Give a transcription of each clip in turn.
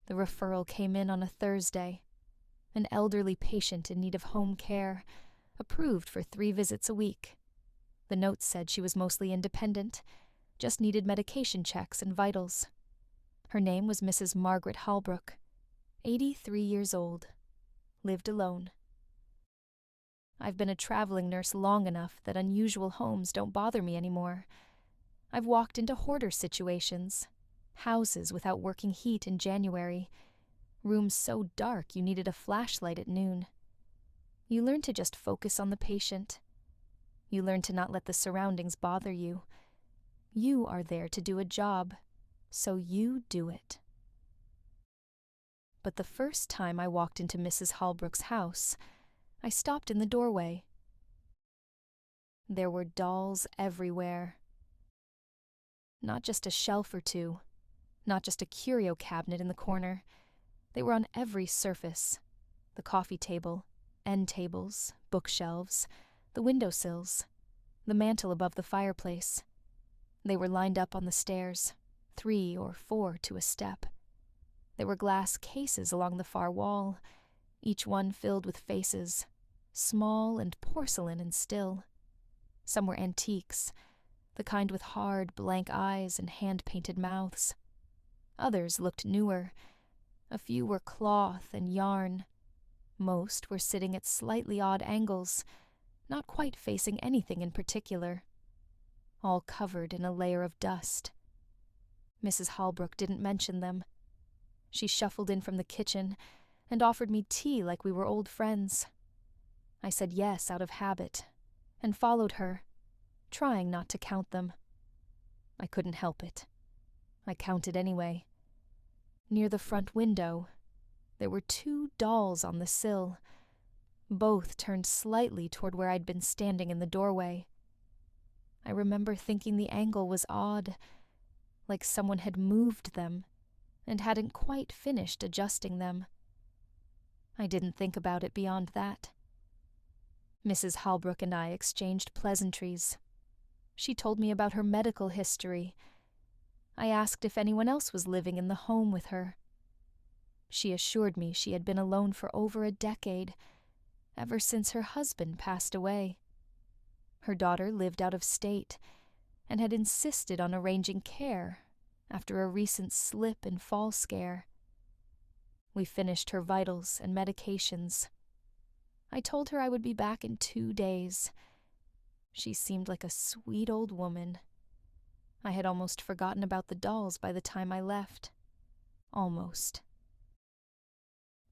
The referral came in on a Thursday. An elderly patient in need of home care, approved for 3 visits a week. The note said she was mostly independent, just needed medication checks and vitals. Her name was Mrs. Margaret Holbrook, 83 years old, lived alone. I've been a traveling nurse long enough that unusual homes don't bother me anymore. I've walked into hoarder situations, houses without working heat in January, rooms so dark you needed a flashlight at noon. You learn to just focus on the patient. You learn to not let the surroundings bother you. You are there to do a job, so you do it. But the first time I walked into Mrs. Holbrook's house, I stopped in the doorway. There were dolls everywhere. Not just a shelf or two, not just a curio cabinet in the corner. They were on every surface: the coffee table, end tables, bookshelves, the windowsills, the mantel above the fireplace. They were lined up on the stairs, 3 or 4 to a step. There were glass cases along the far wall, each one filled with faces, small and porcelain and still. Some were antiques, the kind with hard, blank eyes and hand-painted mouths. Others looked newer. A few were cloth and yarn. Most were sitting at slightly odd angles, not quite facing anything in particular, all covered in a layer of dust. Mrs. Holbrook didn't mention them. She shuffled in from the kitchen and offered me tea like we were old friends. I said yes out of habit and followed her, trying not to count them. I couldn't help it. I counted anyway. Near the front window, there were 2 dolls on the sill, both turned slightly toward where I'd been standing in the doorway. I remember thinking the angle was odd, like someone had moved them and hadn't quite finished adjusting them. I didn't think about it beyond that. Mrs. Holbrook and I exchanged pleasantries. She told me about her medical history. I asked if anyone else was living in the home with her. She assured me she had been alone for over a decade, ever since her husband passed away. Her daughter lived out of state and had insisted on arranging care after a recent slip and fall scare. We finished her vitals and medications. I told her I would be back in 2 days. She seemed like a sweet old woman. I had almost forgotten about the dolls by the time I left. Almost.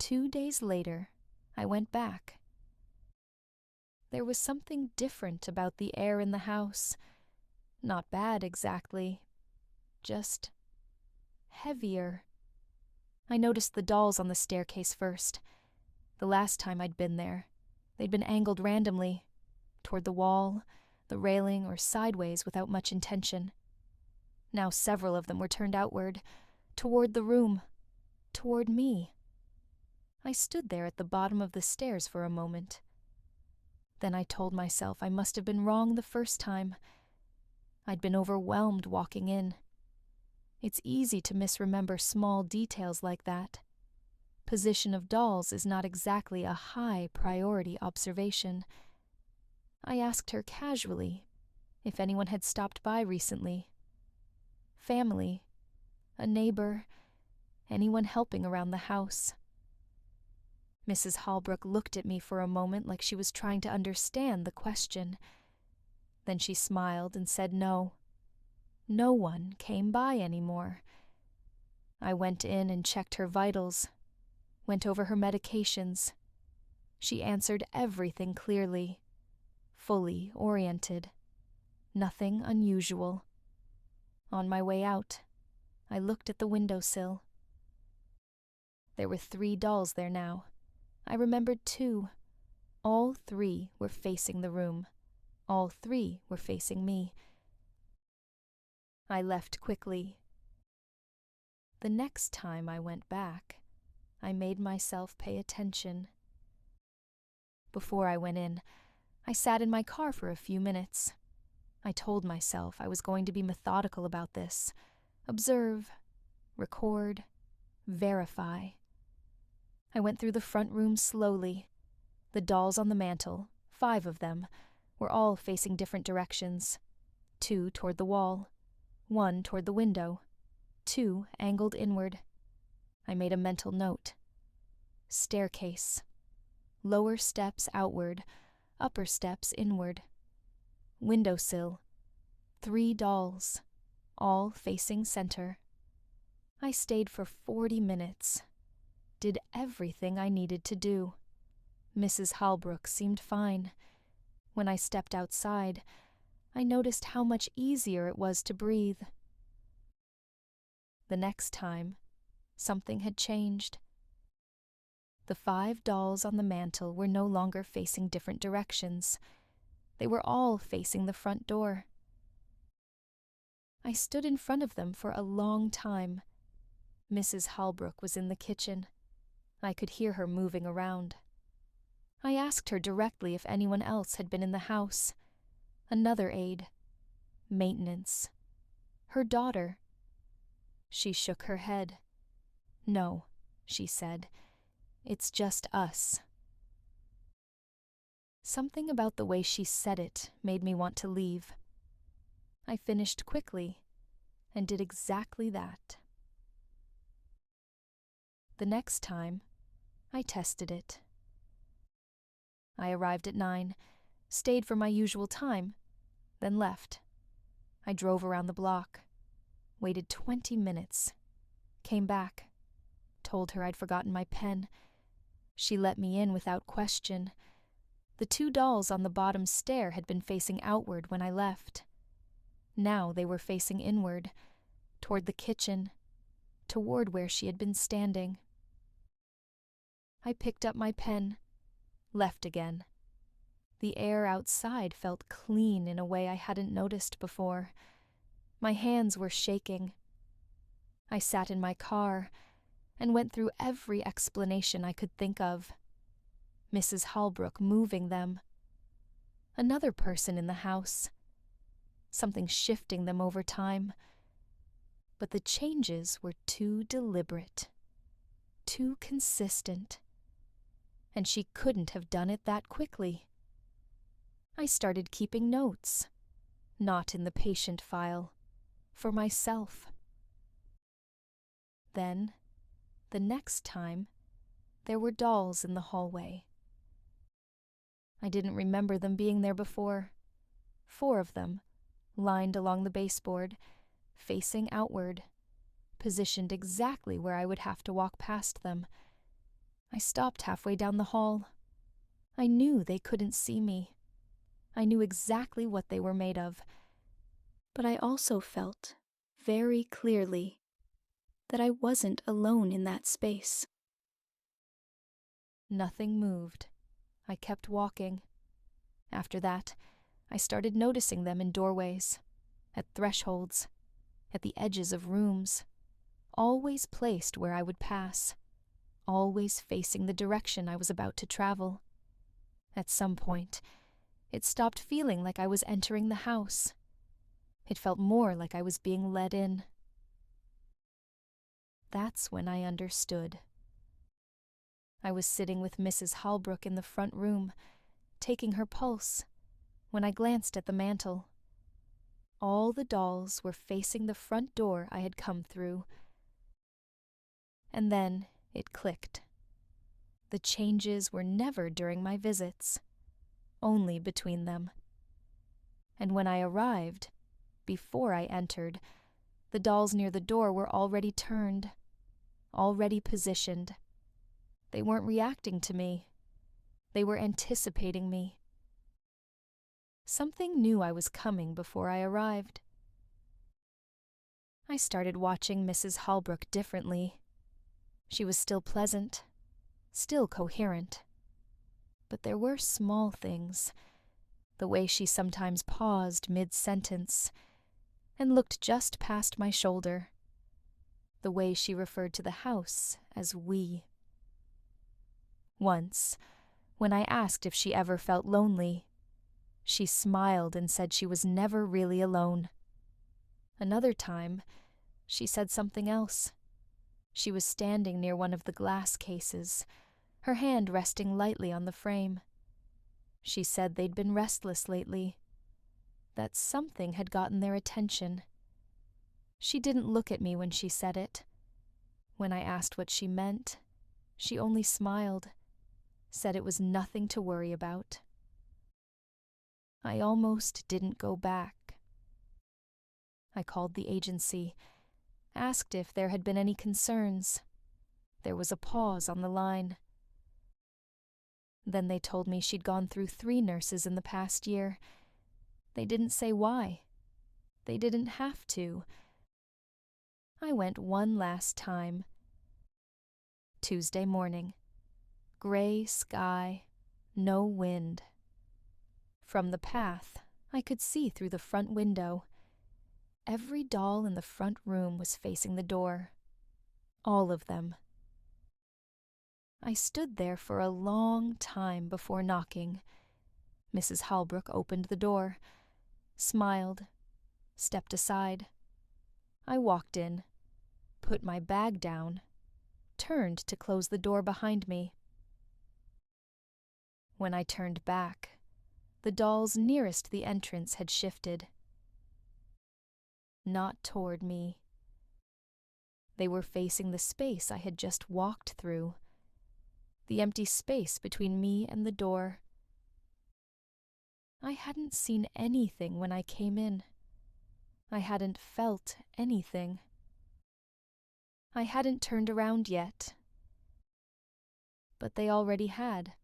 2 days later, I went back. There was something different about the air in the house. Not bad exactly, just heavier. I noticed the dolls on the staircase first. The last time I'd been there, they'd been angled randomly, toward the wall, the railing, or sideways without much intention. Now several of them were turned outward, toward the room, toward me. I stood there at the bottom of the stairs for a moment. Then I told myself I must have been wrong the first time. I'd been overwhelmed walking in. It's easy to misremember small details like that. Position of dolls is not exactly a high priority observation. I asked her casually if anyone had stopped by recently. Family, a neighbor, anyone helping around the house. Mrs. Holbrook looked at me for a moment like she was trying to understand the question. Then she smiled and said no. No one came by anymore. I went in and checked her vitals, went over her medications. She answered everything clearly, fully oriented. Nothing unusual. On my way out, I looked at the windowsill. There were 3 dolls there now. I remembered 2. All 3 were facing the room. All 3 were facing me. I left quickly. The next time I went back, I made myself pay attention. Before I went in, I sat in my car for a few minutes. I told myself I was going to be methodical about this, observe, record, verify. I went through the front room slowly. The dolls on the mantel, 5 of them, were all facing different directions. 2 toward the wall, 1 toward the window, 2 angled inward. I made a mental note. Staircase. Lower steps outward, upper steps inward. Windowsill. 3 dolls, all facing center. I stayed for 40 minutes. Did everything I needed to do. Mrs. Holbrook seemed fine. When I stepped outside, I noticed how much easier it was to breathe. The next time, something had changed. The 5 dolls on the mantel were no longer facing different directions. They were all facing the front door. I stood in front of them for a long time. Mrs. Holbrook was in the kitchen. I could hear her moving around. I asked her directly if anyone else had been in the house. Another aide. Maintenance. Her daughter. She shook her head. "No," she said. "It's just us." Something about the way she said it made me want to leave. I finished quickly and did exactly that. The next time, I tested it. I arrived at 9, stayed for my usual time, then left. I drove around the block, waited 20 minutes, came back, told her I'd forgotten my pen. She let me in without question. The 2 dolls on the bottom stair had been facing outward when I left. Now they were facing inward, toward the kitchen, toward where she had been standing. I picked up my pen, left again. The air outside felt clean in a way I hadn't noticed before. My hands were shaking. I sat in my car and went through every explanation I could think of. Mrs. Holbrook moving them. Another person in the house. Something shifting them over time. But the changes were too deliberate, too consistent. And she couldn't have done it that quickly. I started keeping notes, not in the patient file, for myself. Then, the next time, there were dolls in the hallway. I didn't remember them being there before. 4 of them, lined along the baseboard, facing outward, positioned exactly where I would have to walk past them. I stopped halfway down the hall. I knew they couldn't see me. I knew exactly what they were made of. But I also felt, very clearly, that I wasn't alone in that space. Nothing moved. I kept walking. After that, I started noticing them in doorways, at thresholds, at the edges of rooms, always placed where I would pass, always facing the direction I was about to travel. At some point, it stopped feeling like I was entering the house. It felt more like I was being led in. That's when I understood. I was sitting with Mrs. Holbrook in the front room, taking her pulse, when I glanced at the mantel. All the dolls were facing the front door I had come through. And then it clicked. The changes were never during my visits, only between them. And when I arrived, before I entered, the dolls near the door were already turned, already positioned. They weren't reacting to me. They were anticipating me. Something knew I was coming before I arrived. I started watching Mrs. Holbrook differently. She was still pleasant, still coherent. But there were small things. The way she sometimes paused mid-sentence and looked just past my shoulder. The way she referred to the house as we. Once, when I asked if she ever felt lonely, she smiled and said she was never really alone. Another time, she said something else. She was standing near one of the glass cases, her hand resting lightly on the frame. She said they'd been restless lately, that something had gotten their attention. She didn't look at me when she said it. When I asked what she meant, she only smiled, said it was nothing to worry about. I almost didn't go back. I called the agency, asked if there had been any concerns. There was a pause on the line. Then they told me she'd gone through 3 nurses in the past year. They didn't say why. They didn't have to. I went one last time. Tuesday morning. Gray sky, no wind. From the path, I could see through the front window. Every doll in the front room was facing the door. All of them. I stood there for a long time before knocking. Mrs. Halbrook opened the door, smiled, stepped aside. I walked in, put my bag down, turned to close the door behind me. When I turned back, the dolls nearest the entrance had shifted. Not toward me. They were facing the space I had just walked through, the empty space between me and the door. I hadn't seen anything when I came in. I hadn't felt anything. I hadn't turned around yet. But they already had.